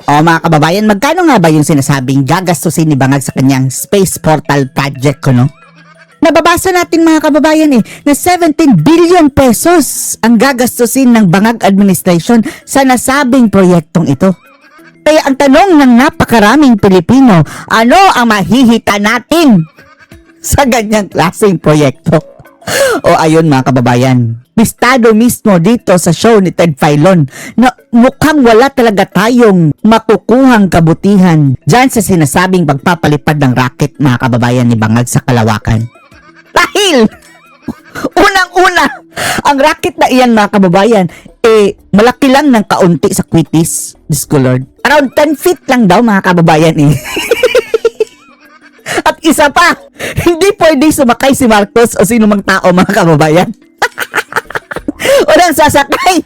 O mga kababayan, magkano nga ba yung sinasabing gagastusin ni Bangag sa kanyang space portal project ko, no? Nababasa natin mga kababayan na 17 billion pesos ang gagastusin ng Bangag administration sa nasabing proyektong ito. Kaya ang tanong ng napakaraming Pilipino, ano ang mahihita natin sa ganyang klaseng proyekto? O ayun mga kababayan, listado mismo dito sa show ni Ted Filon na mukhang wala talaga tayong makukuhang kabutihan dyan sa sinasabing pagpapalipad ng rocket mga kababayan ni Bangag sa kalawakan. Dahil unang-una, ang rocket na iyan mga kababayan, malaki lang ng kaunti sa Quitis, Diyos ko Lord. Around 10 feet lang daw mga kababayan At isa pa, hindi pwede sumakay si Marcos o sino mang tao mga kababayan. Walang sasakay.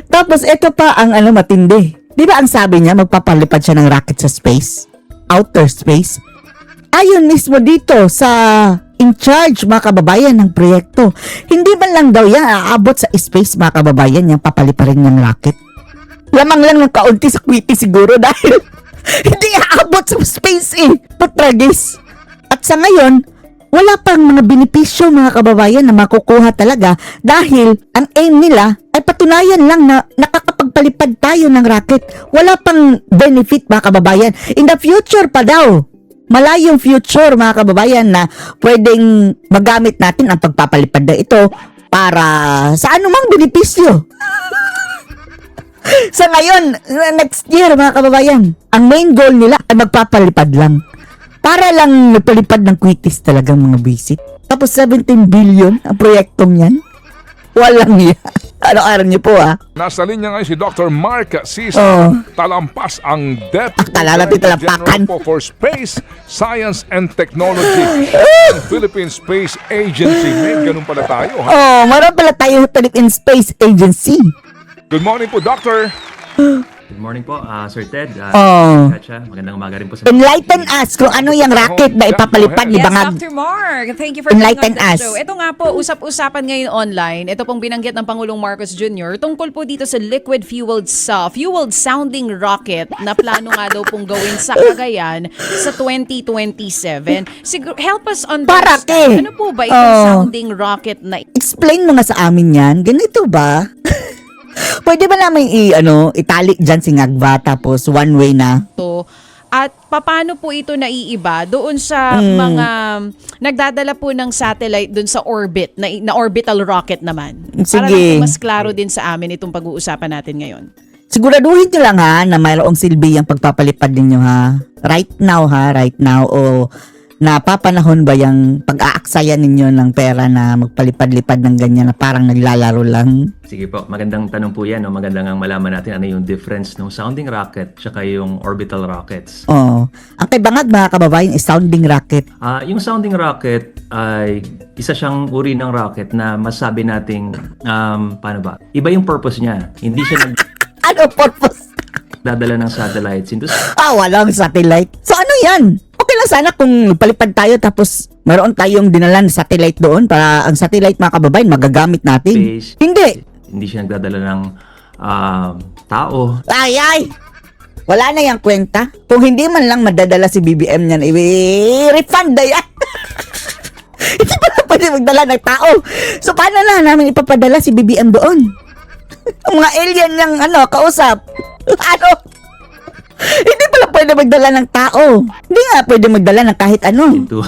Tapos ito pa ang matindi. Di ba ang sabi niya magpapalipad siya ng rocket sa space? Outer space? Ayon mismo dito sa in charge mga kababayan ng proyekto. Hindi man lang daw yan aabot sa space mga kababayan yung papaliparin ng rocket. Lamang lang ng kaunti sa Quiti siguro dahil hindi aabot sa space Patragis. At sa ngayon, wala pang mga benepisyo mga kababayan na makukuha talaga dahil ang aim nila ay patunayan lang na nakakapagpalipad tayo ng rocket. Wala pang benefit mga kababayan. In the future pa daw, malayong future mga kababayan na pwedeng magamit natin ang pagpapalipad na ito para sa anumang benepisyo. Sa ngayon, next year mga kababayan, ang main goal nila ay magpapalipad lang. Para lang nagpalipad ng Quitis talagang mga visit. Tapos 17 billion ang proyektong yan. Walang yan. Ano-aral niyo po Nasa linya ngayon si Dr. Mark Cis. Talampas ang Deputy Akala natin talampakan. General for Space, Science and Technology ng Philippine Space Agency. May ganun pala tayo. Meron pala tayo Philippine Space Agency. Good morning po, Doctor. Good morning po, Sir Ted. Katya, magandang umaga rin po sa Enlighten us kung ano yung rocket na ipapalipad ni Yes, Bangag. Dr. Mark. Thank you for being Enlighten on the us. show. Ito nga po, usap-usapan ngayon online. Ito pong binanggit ng Pangulong Marcos Jr. tungkol po dito sa liquid-fueled sounding rocket na plano nga daw pong gawin sa Cagayan sa 2027. Help us Para understand. ke? Ano po ba itong sounding rocket na Explain mo nga sa amin yan. Ganito ba? Pwede ba namin itali dyan si Ngagba tapos one way na? ito? At paano po ito naiiba doon sa mga nagdadala po ng satellite doon sa orbit, na orbital rocket naman? Para lang po mas klaro din sa amin itong pag-uusapan natin ngayon. Siguraduhin nyo lang na mayroong silbi ang pagpapalipad ninyo Right now o napapanahon ba yung pag-aaksaya ninyo ng pera na magpalipad-lipad ng ganyan na parang naglalaro lang? Sige po, magandang tanong po yan. Magandang ang malaman natin ano yung difference ng sounding rocket tsaka yung orbital rockets. Ang kay Bangag mga kababayan is sounding rocket. Yung sounding rocket ay isa siyang uri ng rocket na masabi nating, paano ba? Iba yung purpose niya. Hindi siya Ano purpose? nagdadala ng satellites into Walang satellite. So ano yan? Okay lang sana kung palipad tayo tapos mayroon tayong dinala na satellite doon para ang satellite mga kababayan magagamit natin. space. Hindi siya nagdadala ng tao. Ay! Wala na yung kwenta. Kung hindi man lang madadala si BBM niyan, i-refund na yan. Hindi pa na pwede magdala ng tao. So, paano na namin ipapadala si BBM doon? Ang mga alien niyang kausap. Hindi pala pwede magdala ng tao. Hindi nga pwede magdala ng kahit ano. Into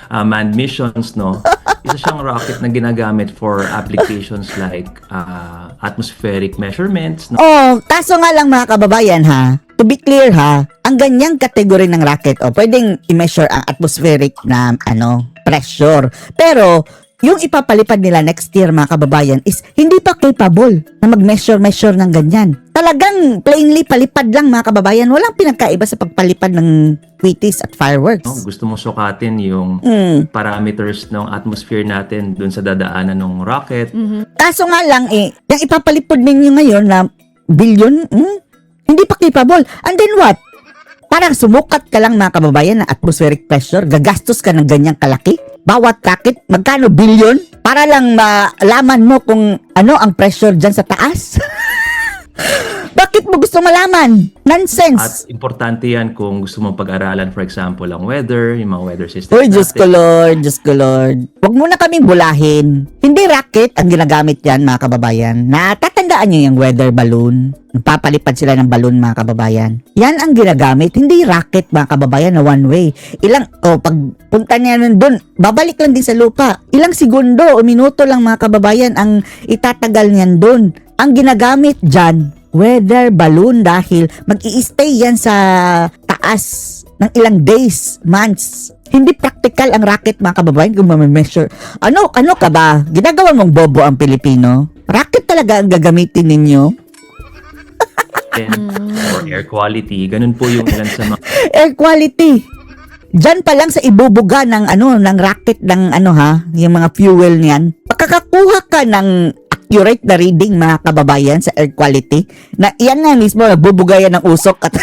manned missions, no? Isa siyang rocket na ginagamit for applications like atmospheric measurements, no? Kaso nga lang mga kababayan to be clear ang ganyang kategory ng rocket, pwedeng i-measure ang atmospheric na pressure. Pero yung ipapalipad nila next year mga kababayan is hindi pa capable na mag-measure ng ganyan. Talagang plainly palipad lang mga kababayan. Walang pinagkaiba sa pagpalipad ng Quitis at fireworks. Gusto mo sukatin yung parameters ng atmosphere natin dun sa dadaanan ng rocket. Kaso nga lang yung ipapalipad ninyo ngayon na billion, hindi pa capable. And then what? Parang sumukat ka lang mga kababayan ng atmospheric pressure, gagastos ka ng ganyang kalaki. Bawat rocket, magkano billion? Para lang malaman mo kung ano ang pressure dyan sa taas. Bakit mo gusto malaman? At Nonsense! importante yan kung gusto mong pag-aralan, for example, ang weather, yung mga weather system Uy, Diyos ko natin. Lord, Diyos ko Lord. Huwag mo na kaming bulahin. Hindi rocket ang ginagamit yan, mga kababayan. Natatandaan nyo yung weather balloon. Nagpapalipad sila ng balloon, mga kababayan. Yan ang ginagamit. Hindi rocket, mga kababayan, na one way. Pag punta niya nun dun, babalik lang din sa lupa. Ilang segundo o minuto lang, mga kababayan, ang itatagal niyan dun. Ang ginagamit dyan, weather balloon, dahil mag-i-stay yan sa taas ng ilang days, months. Hindi practical ang rocket, mga kababayan, kung ma-measure. Ano ka ba? Ginagawa mong bobo ang Pilipino? Rocket talaga ang gagamitin ninyo? Or air quality, ganun po yung ilan sa mga Air quality. Diyan pa lang sa ibubuga ng ng rocket ng yung mga fuel niyan. Makakakuha ka ng accurate na reading, mga kababayan, sa air quality. Na iyan nga mismo nagbubuga yan ng usok at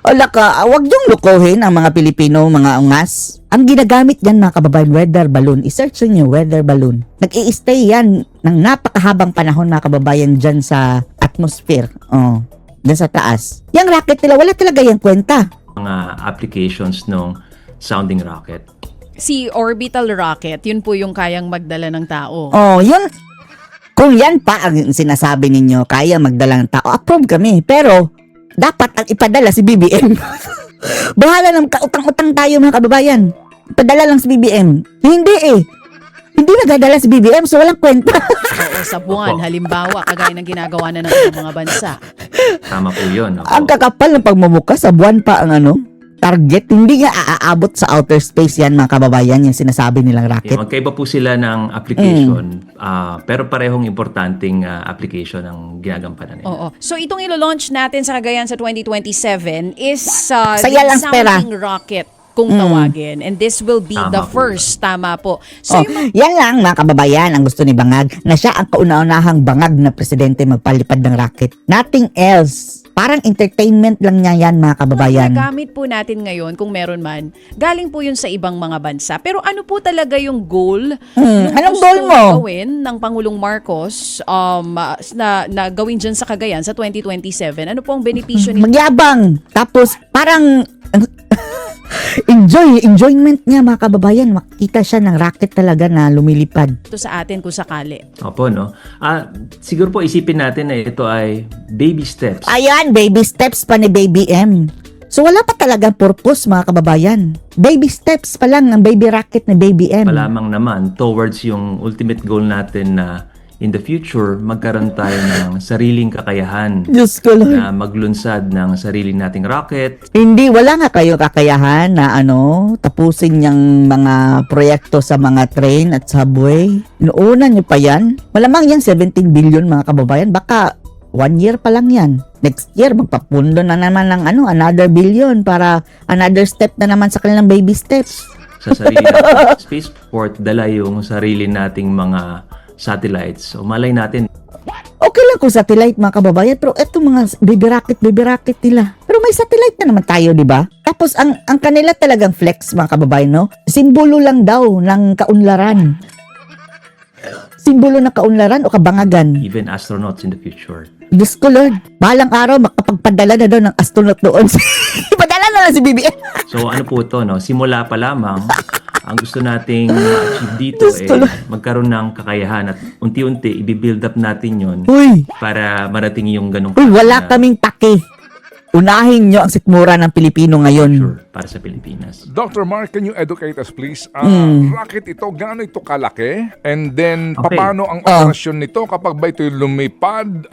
wala ka, wag yung lukuhin ang mga Pilipino, mga ungas. Ang ginagamit yan, mga kababayan, weather balloon. I-search nyo, weather balloon. Nag-i-stay yan ng napakahabang panahon, mga kababayan, dyan sa atmosphere. Dyan sa taas. Yung rocket nila, wala talaga yung kwenta. applications ng sounding rocket. Si orbital rocket, yun po yung kayang magdala ng tao. Yun. Kung yan pa ang sinasabi ninyo, kaya magdala ng tao, approve kami. Pero, dapat ang ipadala si BBM. Bahala ng kautang-utang tayo, mga kababayan. Ipadala lang si BBM. Hindi Hindi nagadala si BBM, so walang kwenta. Oo, sa buwan, halimbawa, kagaya ng ginagawa na ng ibang mga bansa. Tama po yun. Ang kakapal ng pagmumuka, sa buwan pa ang target. Hindi nga aaabot sa outer space yan, mga kababayan, yung sinasabi nilang rocket. Magkaiba po sila ng application, pero parehong importanteng application ang ginagampanan nila. Oo. So itong ilo-launch natin sa Cagayan sa 2027 is Saya lang pera. sounding rocket kung tawagin. And this will be Tama the po first. Tama po. So yung Yan lang, mga kababayan, ang gusto ni Bangag, na siya ang kauna-unahang bangag na presidente magpalipad ng rocket. Nothing else. Parang entertainment lang niya yan, mga kababayan. nagamit po natin ngayon, kung meron man, galing po yun sa ibang mga bansa. Pero ano po talaga yung goal? Yung Anong gusto goal mo? gawin ng Pangulong Marcos na gawin dyan sa Cagayan sa 2027? Ano po ang benepisyo nito Magyabang. Tapos, parang enjoyment niya, mga kababayan. Makita siya ng rocket talaga na lumilipad. sa atin kung sakali? Opo, no? Siguro po isipin natin na ito ay baby steps. Ayan, baby steps pa ni Baby M. So, wala pa talagang purpose, mga kababayan. Baby steps pa lang ng baby rocket ni Baby M. Palamang naman towards yung ultimate goal natin na in the future, magkaroon tayo ng sariling kakayahan Diyos ko, Lord. na maglunsad ng sarili nating rocket. Hindi, wala nga kayo kakayahan na tapusin yung mga proyekto sa mga train at subway. Inuuna nyo pa yan. Malamang yan 17 billion, mga kababayan. Baka 1 year pa lang yan. Next year, magpapundo na naman ng another billion para another step na naman sa kanilang baby steps. Sa sarili nating spaceport, dala yung sarili nating mga satellites. So, malay natin, Okay lang kung satellite, mga kababayan, pero eto mga baby rocket nila. Pero may satellite na naman tayo, di ba? Tapos ang kanila talagang flex, mga kababayan, no? Simbolo lang daw ng kaunlaran. Simbolo ng kaunlaran o kabangagan. even astronauts in the future. Diyos ko, Lord. Balang araw, makapagpadala na daw ng astronaut doon. Ipadala na lang si BBM. So, ano po ito, no? Simula pa lamang, ang gusto nating ma-achieve dito Gusto lang. magkaroon ng kakayahan at unti-unti i-build up natin yon Uy, para marating yung ganong wala na kaming pake. Unahin nyo ang sikmura ng Pilipino ngayon. future para sa Pilipinas. Dr. Mark, can you educate us please? Hmm. Rocket ito, gaano ito kalaki? And then, Okay. paano ang operasyon nito kapag ba ito lumipad?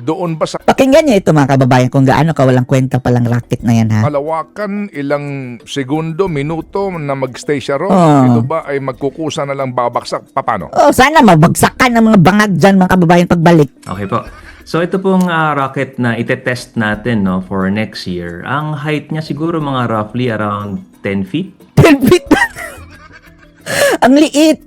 Doon ba sa Pakinggan nyo ito, mga kababayan, kung gaano kawalang kwenta palang rocket na yan, ha? kalawakan, ilang segundo, minuto na mag-stay siya ron? Ah. Ito ba ay magkukusa na lang babaksak? Paano? Sana mabagsakan ng mga bangag dyan, mga kababayan, pagbalik. Okay po. So ito pong rocket na itetest natin for next year. Ang height niya siguro mga roughly around 10 feet. 10 feet. Ang liit.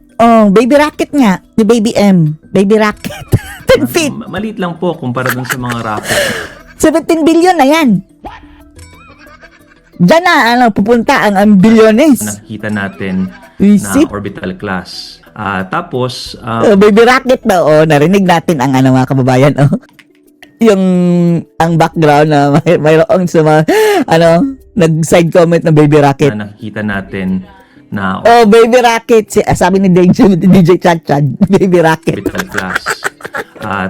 Baby rocket nga. Ni Baby M. Baby rocket. 10 feet. Maliit lang po kumpara dun sa mga rocket 17 billion na yan. Diyan na, pupunta ang bilyones. na nakikita natin Isip. na orbital class. Tapos, Baby rocket na, narinig natin ang mga kababayan, yung ang background na mayroong sa mga, nag-side comment na baby rocket. Na nakikita natin na Oh, baby rocket. Sabi ni DJ Chad, baby rocket. orbital class.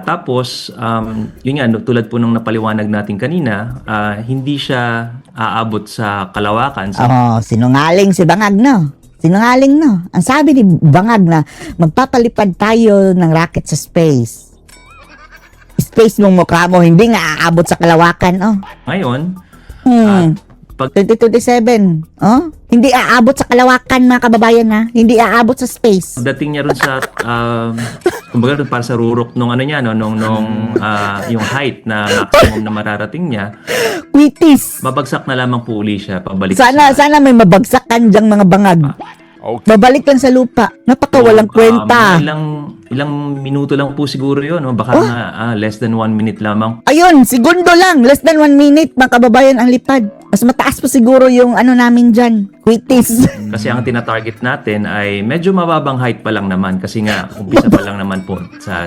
Tapos, yun nga, tulad po nung napaliwanag natin kanina, hindi siya aabot sa kalawakan. Sinungaling si Bangag, no? Sinungaling, no? Ang sabi ni Bangag na magpapalipad tayo ng rocket sa space. Space mong mukha mo, hindi nga aabot sa kalawakan, oh. Ngayon, pag 2027, oh? Hindi aabot sa kalawakan, mga kababayan, ha? Hindi aabot sa space. dating niya ron sa kumbaga para sa rurok nung ano niya no yung height na maximum na mararating niya, Quitis. babagsak na lamang po uli siya pabalik Sana may mabagsakan dyang mga bangag. Okay. Babalik lang sa lupa. Napakawalang kwenta. ilang minuto lang po siguro yun, no? Baka nga, less than 1 minute lamang. Ayun, segundo lang. Less than 1 minute, mga kababayan, ang lipad. Mas mataas pa siguro yung namin dyan. Quitis. Kasi ang tinatarget natin ay medyo mababang height pa lang naman kasi nga umpisa pa lang naman po sa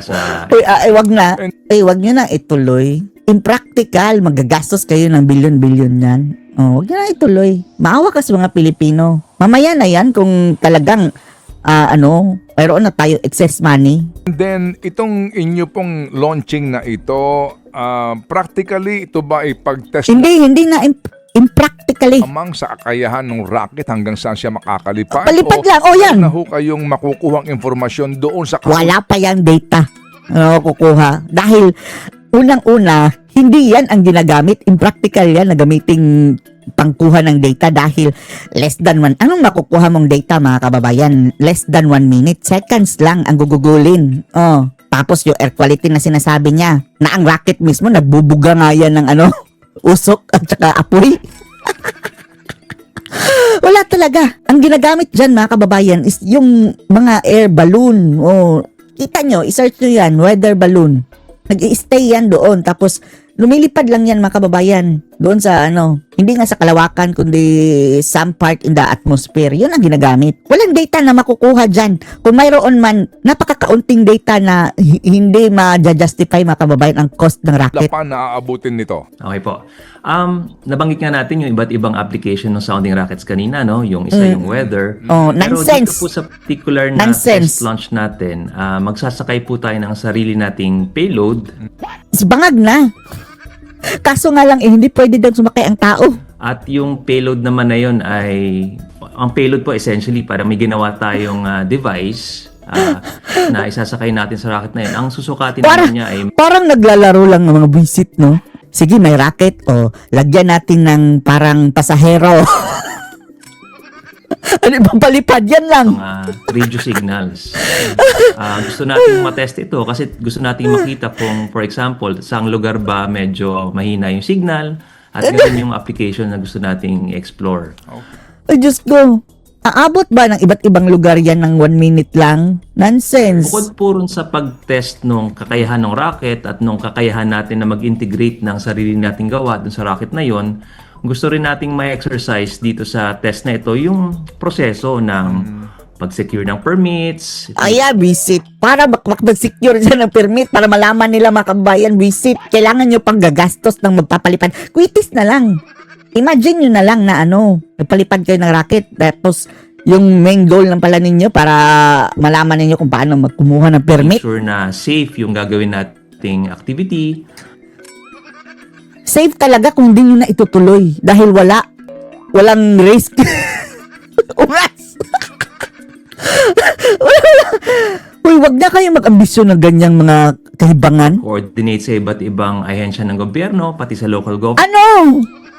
Uy, wag na. Wag nyo na ituloy. Impractical. Magagastos kayo ng bilyon-bilyon yan. Wag nyo na ituloy. Maawa ka sa mga Pilipino. Mamaya na yan kung talagang mayroon na tayo excess money. And then, itong inyo pong launching na ito, practically, ito ba ay pag-test Hindi na impractically. lamang sa kakayahan ng rocket hanggang saan siya makakalipad? Palipad lang. Yan. Na ho kayong makukuhang informasyon doon sa Wala pa yung data kukuha. Dahil unang-una, hindi yan ang ginagamit. Impractical yan na gamiting pangkuha ng data dahil less than 1. Anong makukuha mong data, mga kababayan? Less than 1 minute. Seconds lang ang gugugulin. Tapos yung air quality na sinasabi niya na ang rocket mismo nagbubuga nga yan ng usok at saka apoy. Wala talaga. Ang ginagamit dyan, mga kababayan, is yung mga air balloon. Kita nyo, isearch nyo yan, weather balloon. Nag-i-stay yan doon. Tapos, lumilipad lang yan, mga kababayan. Doon sa hindi nga sa kalawakan, kundi some part in the atmosphere. Yun ang ginagamit. Walang data na makukuha dyan. Kung mayroon man, napakakaunting data na hindi ma-justify, mga kababayan, ang cost ng rocket. pa na aabutin nito. Okay po. Nabanggit nga natin yung iba't ibang application ng sounding rockets kanina, no? Yung isa yung weather. Pero Nonsense. dito po sa particular na Nonsense. test launch natin, magsasakay po tayo ng sarili nating payload Is bangag na. Kaso nga lang, hindi pwede daw sumakay ang tao. at yung payload naman na yun ay, ang payload po essentially para may ginawa tayong device na isasakay natin sa rocket na yun. Ang susukatin naman niya ay Parang naglalaro lang ng mga visit, no? Sige, may rocket, lagyan natin ng parang pasahero. Ano ibang palipad? Yan lang. radio signals. Gusto nating matest ito kasi gusto nating makita kung, for example, saang lugar ba medyo mahina yung signal at ganun yung application na gusto nating explore. Ay, Diyos ko. Aabot ba ng iba't ibang lugar yan ng 1 minute lang? Nonsense. Bukod po rin sa pag-test nung kakayahan ng rocket at nung kakayahan natin na mag-integrate ng sarili nating gawa dun sa rocket na yon, gusto rin nating may exercise dito sa test na ito yung proseso ng pag-secure ng permits. Visit. Para mag-secure dyan ng permit, para malaman nila, mga kabayan, visit. Kailangan nyo pang gagastos ng magpapalipad. Quitis na lang. Imagine nyo na lang na nagpalipad kayo ng rocket. Tapos, yung main goal lang pala ninyo para malaman ninyo kung paano magkumuha ng permit. Make sure na safe yung gagawin nating activity. Safe talaga kung hindi nyo na itutuloy. Dahil walang risk. Uras! Uy, wag na kayo mag-ambisyon ng ganyang mga kahibangan. Coordinate sa iba't ibang ahensya ng gobyerno, pati sa local government.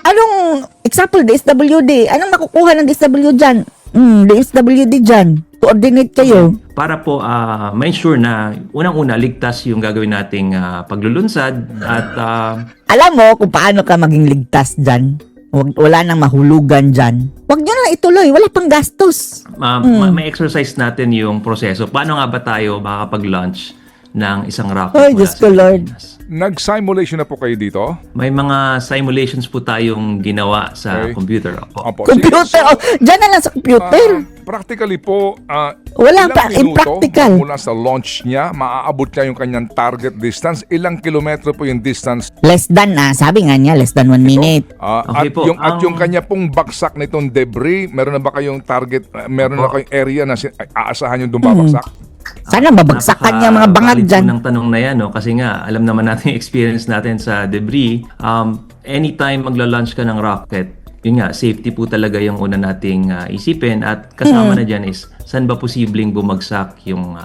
Anong example, DSWD? Anong makukuha ng DSWD dyan? DSWD dyan. Coordinate kayo. Para po ma-ensure na unang-una ligtas yung gagawin nating paglulunsad at Alam mo kung paano ka maging ligtas dyan. Wala nang mahulugan dyan. Huwag nyo na ituloy. Wala pang gastos. may exercise natin yung proseso. Paano nga ba tayo makakapag-launch ng isang rocket Ay, mula Diyos sa ko, Lord. Pilipinas? Nag-simulation na po kayo dito? May mga simulations po tayong ginawa sa Okay. computer. Opo. Computer. Dyan na lang sa computer. Practically po, Wala ilang pa, minuto impractical. mula sa launch niya, maaabot niya yung kanyang target distance. Ilang kilometro po yung distance Less than, sabi nga niya, less than 1 minute. Okay po, at yung kanya pong bagsak nitong debris, meron na ba kayong target, meron na kayong area na aasahan yung babagsak? Sana mabagsakan niya mga bangag Napaka-valid dyan. po ng tanong na yan, no? Kasi nga, alam naman natin yung experience natin sa debris. Anytime magla-launch ka ng rocket, yun nga, safety po talaga yung una nating isipin at kasama na dyan is saan ba posibleng bumagsak yung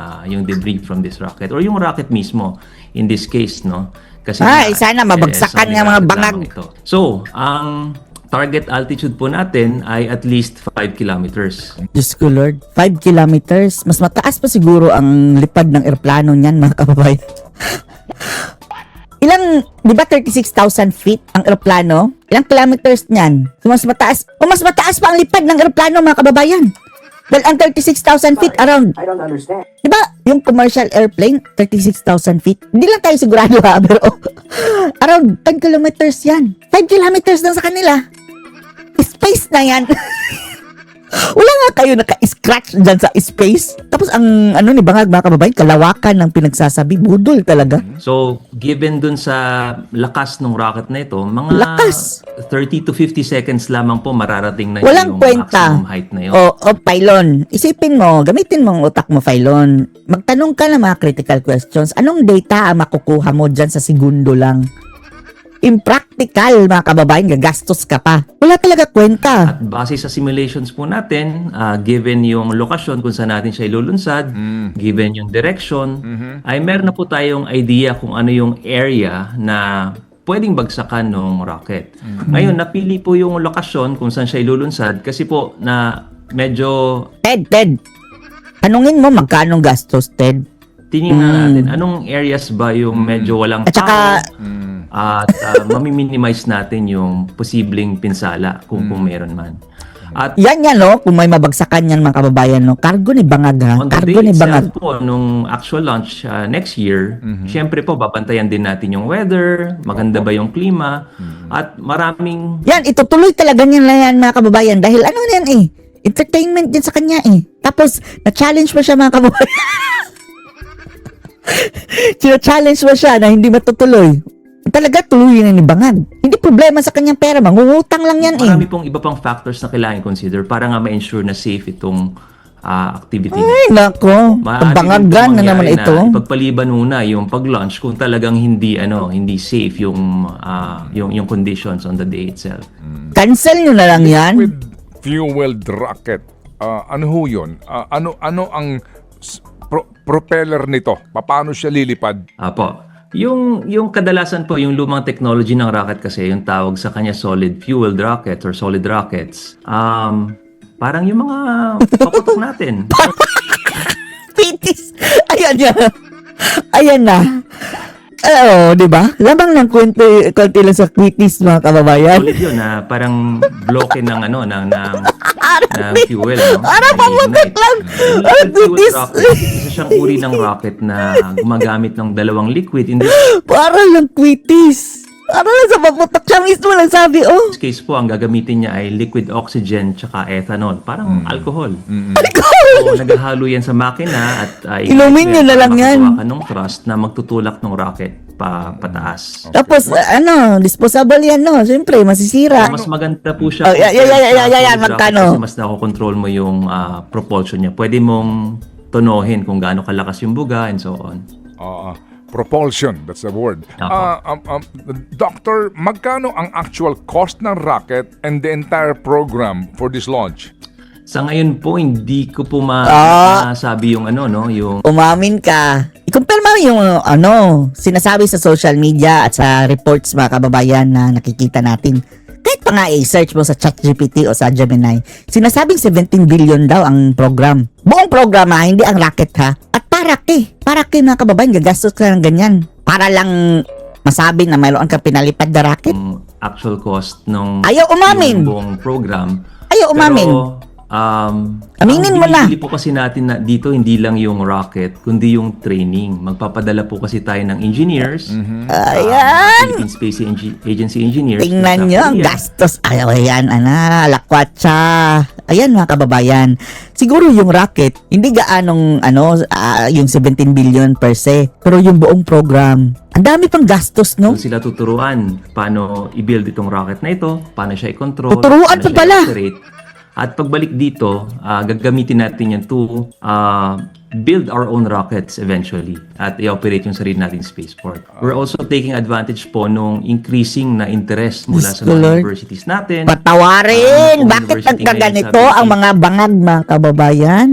debris from this rocket or yung rocket mismo in this case, no? Kasi Sana mabagsakan sounding nga mga rocket bangag. lamang ito. So, ang target altitude po natin ay at least 5 kilometers. Diyos ko Lord, 5 kilometers. Mas mataas pa siguro ang lipad ng eroplano niyan, mga kababayan. Ilang, di ba 36,000 feet ang eroplano? Ilang kilometers niyan? So, mas mataas pa ang lipad ng eroplano, mga kababayan. Well, ang 36,000 feet around. I don't understand. Di ba, yung commercial airplane, 36,000 feet. Hindi lang tayo sigurado ha, pero around 10 kilometers yan. 5 kilometers lang sa kanila. Space na yan. Wala nga kayo naka-scratch dyan sa space. Tapos ang ni bangag mga kababayan, kalawakan ng pinagsasabi, budol talaga. So, given dun sa lakas ng rocket na ito, mga Lakas! 30 to 50 seconds lamang po mararating na Walang yung kwenta. maximum height na yun. O pylon. Isipin mo, gamitin mo ang utak mo, pylon. Magtanong ka ng mga critical questions. Anong data ang makukuha mo dyan sa segundo lang? Impractical, mga kababayan, gagastos ka pa. Wala talaga kwenta. At base sa simulations po natin, given yung lokasyon kung saan natin siya ilulunsad, given yung direction, ay meron na po tayong idea kung ano yung area na pwedeng bagsakan ng rocket. Ngayon, napili po yung lokasyon kung saan siya ilulunsad kasi po na medyo Ted, tanungin mo magkano gastos, Ted? tinignan natin anong areas ba yung medyo walang At saka, tao at mamiminimize natin yung posibleng pinsala kung meron man. At yan no, kung may mabagsakan yan mga kababayan, no, cargo ni bangag ha, on the cargo day ni bangag. itself po, nung actual launch next year, syempre po, babantayan din natin yung weather, maganda ba yung klima, at maraming Yan, itutuloy talaga niya na yan mga kababayan dahil ano na yan entertainment din sa kanya Tapos, na-challenge pa siya mga kababayan. Sina-challenge pa siya na hindi matutuloy. Talaga tuloy na ni bangag. Hindi problema sa kanyang pera, mangungutang lang yan marami pong iba pang factors na kailangan consider para nga ma-ensure na safe itong activity. Ay, nako. Maaari Bangagan din na po naman mangyari ito. Na ipagpaliban muna yung pag-launch kung talagang hindi safe yung conditions on the day itself. Cancel nyo na lang yan. With fueled rocket, ano ho yun? Ano ang propeller nito? Paano siya lilipad? Apo. Yung kadalasan po, yung lumang technology ng rocket kasi, yung tawag sa kanya solid fueled rockets or solid rockets, parang yung mga paputok natin. Pitis. Ayan na. Oo, di ba? Lamang ng konti lang sa quitis, mga kababayan. Solid yun na parang bloke ng fuel. No? pamutok lang. Liquid fuel Pitis. rocket, isa siyang uri ng rocket na gumagamit ng dalawang liquid. In Parang lang quitis. Parang lang sa paputok siya mismo lang sabi, this case po, ang gagamitin niya ay liquid oxygen tsaka ethanol. Parang alcohol. So, naghahalo yan sa makina at Inumin nyo na lang yan. makakuha ka ng thrust na magtutulak ng rocket pataas. Tapos, disposable yan, no? Siyempre, masisira. Mas maganda po siya. Yan, magkano? Kasi mas nakokontrol mo yung propulsion niya. Pwede mong tonohin kung gaano kalakas yung buga and so on. Propulsion, that's the word. Doctor, magkano ang actual cost ng rocket and the entire program for this launch? Sa ngayon po, hindi ko po masabi yung yung Umamin ka. I-compare mo yung sinasabi sa social media at sa reports mga kababayan na nakikita natin. Kahit pa nga i-search mo sa ChatGPT o sa Gemini, sinasabing 17 billion daw ang program. Buong program hindi ang rocket ha. At para mga kababayan, gagastos ka ng ganyan. Para lang masabi na mayroon kang pinalipad na rocket. actual cost ng Ayaw umamin. yung buong program. Ayaw umamin. Pero, Aminin mo na. Binibili po kasi natin na dito hindi lang yung rocket, kundi yung training. Magpapadala po kasi tayo ng engineers. Ayan. Philippine Space Agency engineers. Tingnan nyo, ang gastos. Ayan, lakwat siya. Ayan mga kababayan. Siguro yung rocket, hindi gaanong yung 17 billion per se, pero yung buong program, ang dami pang gastos, no? Doon sila tuturuan paano i-build itong rocket na ito, paano siya i-control, Tuturuan paano pa pala. siya i-operate. At pagbalik dito, gagamitin natin yan to build our own rockets eventually at i-operate yung sarili nating spaceport. We're also taking advantage po nung increasing na interest mula Diyos sa ko, mga Lord. universities natin. Patawarin! Kung Bakit university nagkaganito ngayon, sabi ang ko, mga bangag, mga kababayan?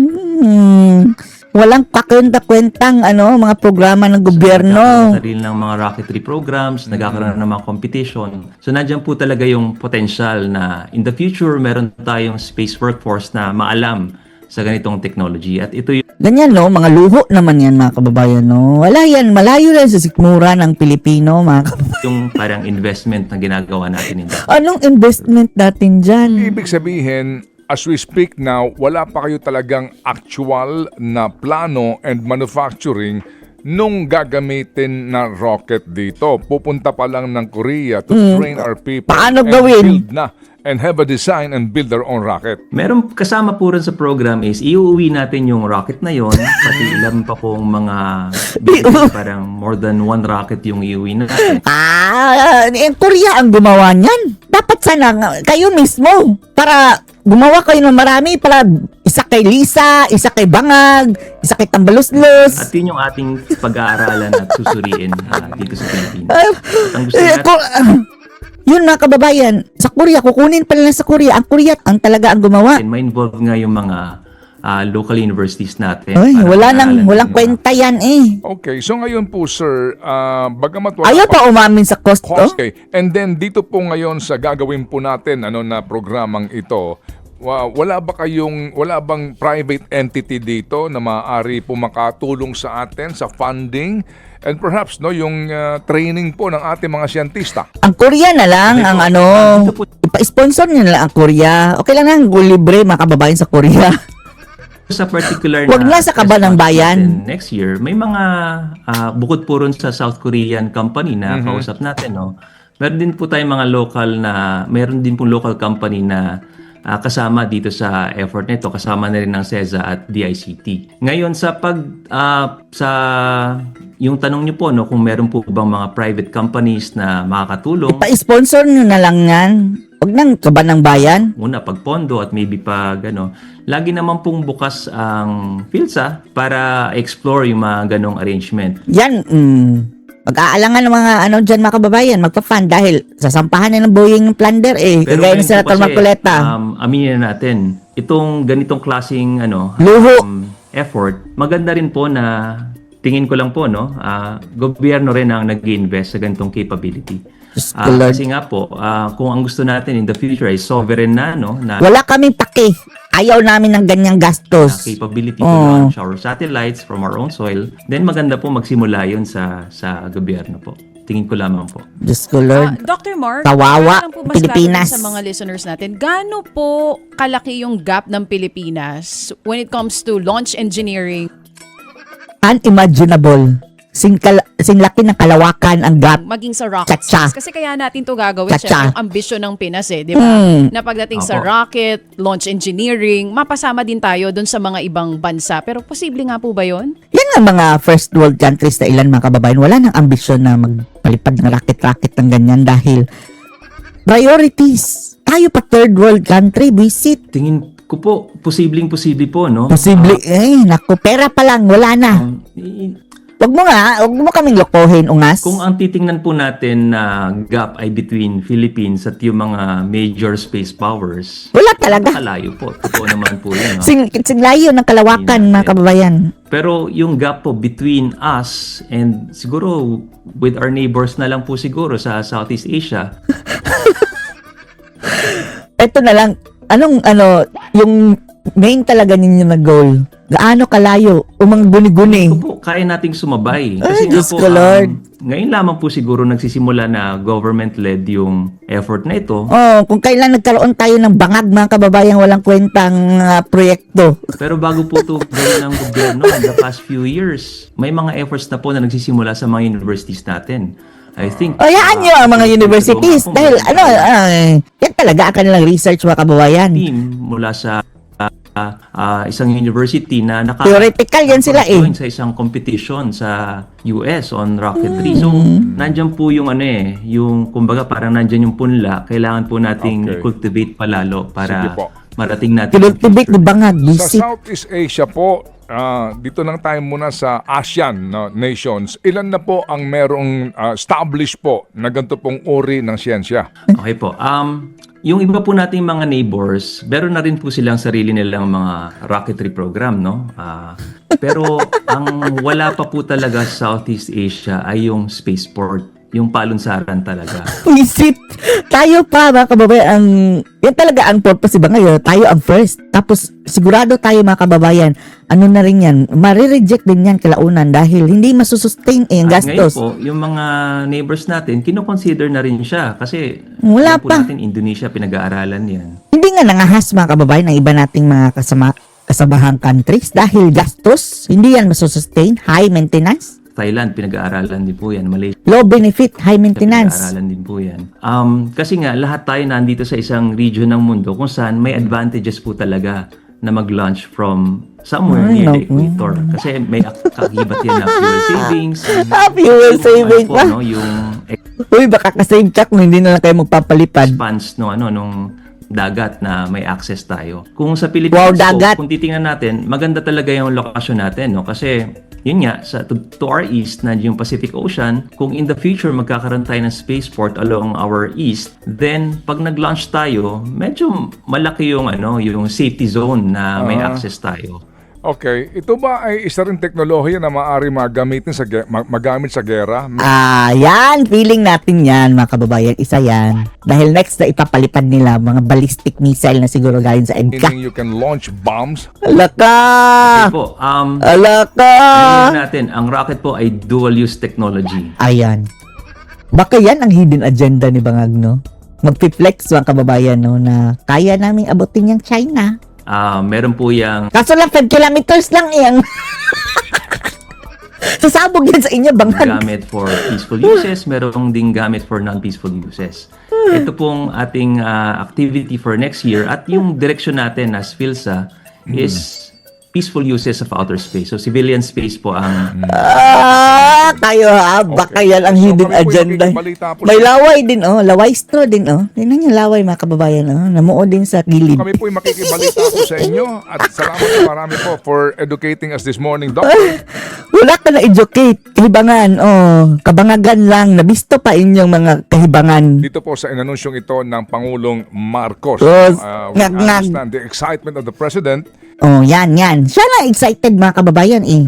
Walang kakwenta-kwentang mga programa ng gobyerno. Sarili ng mga rocketry programs, nagkakaroon ng mga competition. So nandiyan po talaga yung potential na in the future meron tayong space workforce na maalam sa ganitong technology. At ito yung Ganyan, no? Mga luho naman yan, mga kababayan, no? Wala yan. Malayo lang sa sikmura ng Pilipino, mga kababayan. parang investment na ginagawa natin. Anong investment natin dyan? Ibig sabihin, as we speak now, wala pa kayo talagang actual na plano and manufacturing nung gagamitin na rocket dito. Pupunta pa lang ng Korea to train our people Paano and gawin? build na and have a design and build their own rocket. Meron kasama po rin sa program is iuwi natin yung rocket na yon, pati ilan pa pong mga parang more than one rocket yung iuwi natin. Korea ang gumawa niyan. Dapat sana kayo mismo para gumawa kayo ng marami para isa kay Lisa, isa kay Bangag, isa kay Tambaluslos. At yun yung ating pag-aaralan at susuriin dito sa Pilipinas. At ang gusto natin, Yun, mga kababayan, sa Korea, kukunin pala sa Korea. Ang Korea ang talaga ang gumawa. ma-involve nga yung mga local universities natin. Ay, para walang pag-aaralan yung mga- kwenta yan eh. Okay, so ngayon po sir, bagamat wala Ayaw pa umamin sa cost to? Okay, and then dito po ngayon sa gagawin po natin na programang ito, wala bang private entity dito na maaari po makatulong sa atin sa funding and perhaps yung training po ng ating mga siyentista? Ang Korea na lang ang Dito po ipa-sponsor niya na lang ang Korea. Okay lang na, libre mga kababayan sa Korea. sa particular Huwag na sa kaba ng bayan. natin next year, may mga bukod po ron sa South Korean company na kausap natin, no? Meron din po tayong mga meron din po local company na kasama dito sa effort nito, kasama na rin ng CESA at DICT. Ngayon sa yung tanong niyo po, no, kung meron po bang mga private companies na makakatulong, Ipa-sponsor niyo na lang yan. Huwag nang kaba ng bayan. muna pagpondo at maybe lagi naman pong bukas ang PhilSA para explore yung mga ganong arrangement. Yan, mag-aalangan ng mga dyan mga kababayan, magpa-fund dahil sasampahan na ng Boeing ng plunder eh. Kagaya ni ngayon po Senator kasi, Marcoleta. aminin na natin, itong ganitong klaseng Luho. effort, maganda rin po na tingin ko lang po, gobyerno rin ang nag-invest sa ganitong capability. Diyos ko, Lord. Kasi nga po, kung ang gusto natin in the future ay sovereign na Wala kaming pake. Ayaw namin ng ganyang gastos. capability to launch our satellites from our own soil, then maganda po magsimula yun sa gobyerno po. Tingin ko lamang po. Diyos ko, Lord. Dr. Mark, Kawawa, para lang po mas Pilipinas. lalo sa mga listeners natin, gaano po kalaki yung gap ng Pilipinas when it comes to launch engineering, Unimaginable. Sing laki ng kalawakan ang gap. maging sa rocket Cha-cha. science? Kasi kaya natin to gagawin, Cha-cha. syempre, yung ambisyon ng Pinas di ba? Na pagdating sa Opo. rocket, launch engineering, mapasama din tayo dun sa mga ibang bansa. Pero posible nga po ba yun? Yan ang mga first world countries na ilan mga kababayan. Wala nang ambisyon na magpalipad ng rocket-rocket ng ganyan dahil priorities. Tayo pa third world country, visit. Tingin ko po, posible po, no? Posible, naku, pera pa lang, wala na. Wag mo kaming lokohin, ungas. Kung ang titingnan po natin na gap ay between Philippines at yung mga major space powers, Wala talaga. kalayo po. Totoo naman po yun. Singlayo ng kalawakan, mga kababayan. Pero yung gap po between us and siguro with our neighbors na lang po siguro sa Southeast Asia, Ito na lang, yung main talaga ninyo na goal. Gaano kalayo, umang guni-guni. ito po, kaya nating sumabay. Ay, Kasi Diyos ko, Lord. ngayon lamang po siguro nagsisimula na government-led yung effort na ito. Kung kailan nagkaroon tayo ng bangag, mga kababayan, walang kwentang proyekto. Pero bago po ito gawin ng gobyerno in the past few years, may mga efforts na po na nagsisimula sa mga universities natin. I think... Hayaan nyo ang mga universities. Dahil, yan talaga ang kanilang research, mga kababayan. team mula sa isang university na Theoretical yan sila eh. join sa isang competition sa US on rocketry. So, nandyan po yung yung kumbaga parang nandyan yung punla, kailangan po nating Okay. cultivate palalo Sige para po. marating natin. Kinultivate ni Bangag, Sa visit. Southeast Asia po, dito lang tayo muna sa ASEAN nations. Ilan na po ang merong established po na ganito pong uri ng siyensya? Okay po. Yung iba po nating mga neighbors, meron na rin po silang sarili nilang mga rocketry program, no? Pero ang wala pa po talaga sa Southeast Asia ay yung spaceport, yung palunsaran talaga. Visit. Tayo pa, mga kababayan, yan talaga ang purpose, ba ngayon? Tayo ang first. Tapos, sigurado tayo, mga kababayan, ano na rin yan, marireject din yan kalaunan dahil hindi masusustain ang At ngayon gastos. po, yung mga neighbors natin, kino-consider na rin siya kasi Wala alam po pa. natin Indonesia, pinag-aaralan yan. Hindi nga nangahas, mga kababayan, ng iba nating mga kasamahang countries dahil gastos, hindi yan masusustain, high maintenance, Thailand, pinag-aaralan din po yan. Malaysia, low benefit, high maintenance. pinag-aaralan din po yan. Kasi nga, lahat tayo nandito sa isang region ng mundo kung saan may advantages po talaga na mag-launch from somewhere Ay, near the naku. equator. Kasi may kakibat yan na fuel savings. Fuel saving po, pa. no, yung Uy, baka kasave ka kung hindi na lang kayo magpapalipad. expanse nung dagat na may access tayo. Kung sa Wow, Pilipinas dagat. po, kung titingnan natin, maganda talaga yung lokasyon natin, no? Kasi yun nga, to our east, na yung Pacific Ocean, kung in the future magkakaroon tayo ng spaceport along our east, then pag nag-launch tayo, medyo malaki yung yung safety zone na may access tayo. Okay, ito ba ay isa rin teknolohiya na maaari magamit sa gera? Yan. Feeling natin yan, mga kababayan. Isa yan. Dahil next na ipapalipad nila, mga ballistic missile na siguro galing sa EDCA. Meaning you can launch bombs? Alaka! Okay po, Alaka! ayun natin, ang rocket po ay dual-use technology. Ayan. Baka yan ang hidden agenda ni Bangag, no? Magpi-flex, mga kababayan, no? Na kaya naming abutin yung China. Meron po yung Kaso lang, 5 kilometers lang yan. Sasabog yan sa inyo, Bangag. gamit for peaceful uses, merong ding gamit for non-peaceful uses. Ito pong ating activity for next year at yung direction natin as PhilSA is peaceful uses of outer space. So civilian space po ang Tayo ha. Baka yan ang So, hidden kami po agenda. ikikibalita po May sa- laway din, oh. Laway straw din, oh. Tingnan niyo laway, mga kababayan, oh. Namuo din sa gilid. Kami po ay makikibalita po sa inyo at salamat po marami po for educating us this morning, Doc. Wala ka na-educate. Kahibangan, oh. Kabangagan lang. Nabisto pa inyong mga kahibangan. Dito po sa inanunsyong ito ng Pangulong Marcos. Yes. We Ngag-ngag. understand the excitement of the President. Oh, yan. Siya na excited, mga kababayan, eh.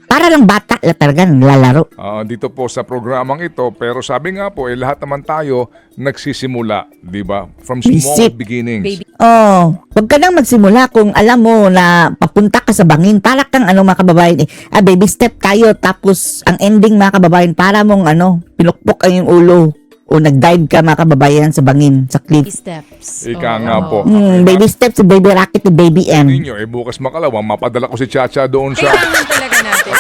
Para lang bata la talaga lalaro. Dito po sa programang ito, pero sabi nga po, lahat naman tayo nagsisimula, di ba? From small Visit. beginnings. Baby. Oh, wag ka nang magsimula kung alam mo na papunta ka sa bangin. Para kang mga kababayan, eh. Baby step tayo. Tapos, ang ending, mga kababayan, para mong pinukpok ang iyong ulo. O nag-dive ka, mga kababayan, sa bangin, sa Baby cliff. steps. Ika Oo. nga po. Baby steps, si baby rocket, si baby M. Ninyo, bukas makalawang, mapadala ko si Chacha doon sa... Kailangan talaga natin.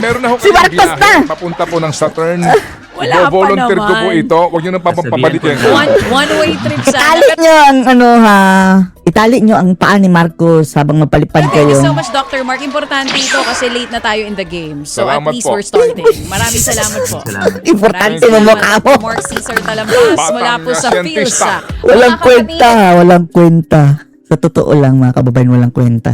Meron na ho Si kayong Marcos biyahe, na! papunta po ng Saturn. Wala pa Volunteer ko po naman. ito. Huwag nyo nang papabalikin. One-way trip sana. Itali nyo ang itali nyo ang paa ni Marcos habang mapalipad Thank you kayo. so much, Dr. Mark. Importante ito kasi late na tayo in the game. So Salamat at least po. we're starting. Maraming salamat po. Salamat. Importante Maraming mo salamat, mukha mo. Dr. Mark Cesar Talambas mula po sa siyentista. PhilSA. Walang Mga kapatid, kwenta, walang kwenta. Sa totoo lang, mga kababayan, walang kwenta.